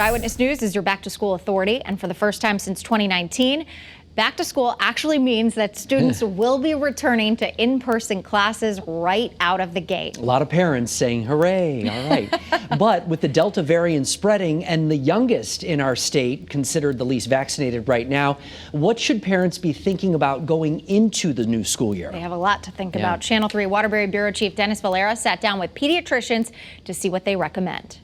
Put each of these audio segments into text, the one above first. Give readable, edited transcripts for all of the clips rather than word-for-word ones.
Eyewitness News is your back to school authority, and for the first time since 2019, back to school actually means that students will be returning to in-person classes right out of the gate. A lot of parents saying hooray, all right. But with the Delta variant spreading and the youngest in our state considered the least vaccinated right now, what should parents be thinking about going into the new school year? They have a lot to think about. Channel 3 Waterbury Bureau Chief Dennis Valera sat down with pediatricians to see what they recommend.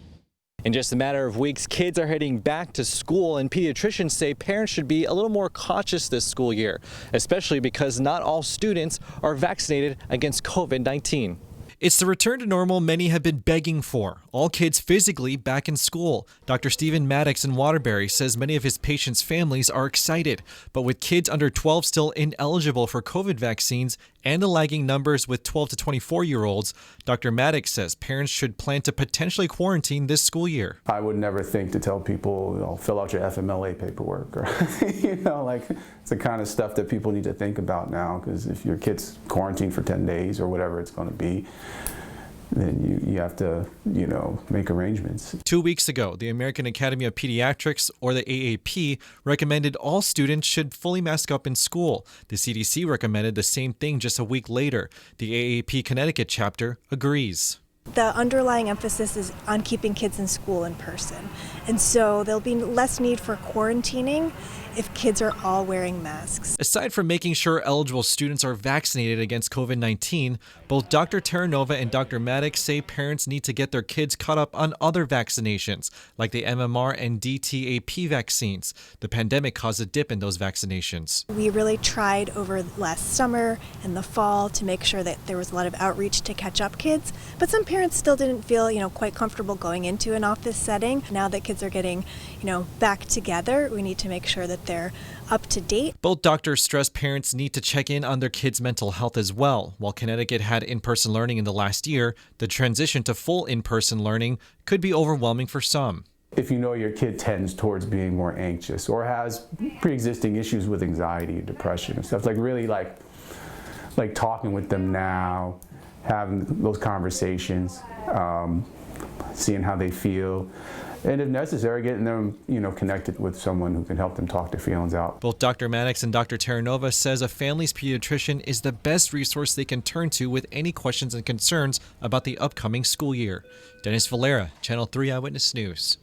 In just a matter of weeks, kids are heading back to school, and pediatricians say parents should be a little more cautious this school year, especially because not all students are vaccinated against COVID-19. It's the return to normal many have been begging for. All kids physically back in school. Dr. Stephen Maddox in Waterbury says many of his patients' families are excited. But with kids under 12 still ineligible for COVID vaccines and the lagging numbers with 12 to 24-year-olds, Dr. Maddox says parents should plan to potentially quarantine this school year. I would never think to tell people, fill out your FMLA paperwork, or it's the kind of stuff that people need to think about now, because if your kid's quarantined for 10 days or whatever it's going to be, then you have to, make arrangements. 2 weeks ago, the American Academy of Pediatrics, or the AAP, recommended all students should fully mask up in school. The CDC recommended the same thing just a week later. The AAP Connecticut chapter agrees. The underlying emphasis is on keeping kids in school in person. And so there'll be less need for quarantining if kids are all wearing masks. Aside from making sure eligible students are vaccinated against COVID-19, both Dr. Terranova and Dr. Maddox say parents need to get their kids caught up on other vaccinations, like the MMR and DTaP vaccines. The pandemic caused a dip in those vaccinations. We really tried over last summer and the fall to make sure that there was a lot of outreach to catch up kids, but some parents still didn't feel, quite comfortable going into an office setting. Now that kids are getting, back together, we need to make sure that they're up to date. Both doctors stress parents need to check in on their kids' mental health as well. While Connecticut had in-person learning in the last year, the transition to full in-person learning could be overwhelming for some. If your kid tends towards being more anxious or has pre-existing issues with anxiety and depression and stuff, really talking with them now, having those conversations, seeing how they feel, and if necessary, getting them, connected with someone who can help them talk their feelings out. Both Dr. Maddox and Dr. Terranova says a family's pediatrician is the best resource they can turn to with any questions and concerns about the upcoming school year. Dennis Valera, Channel 3 Eyewitness News.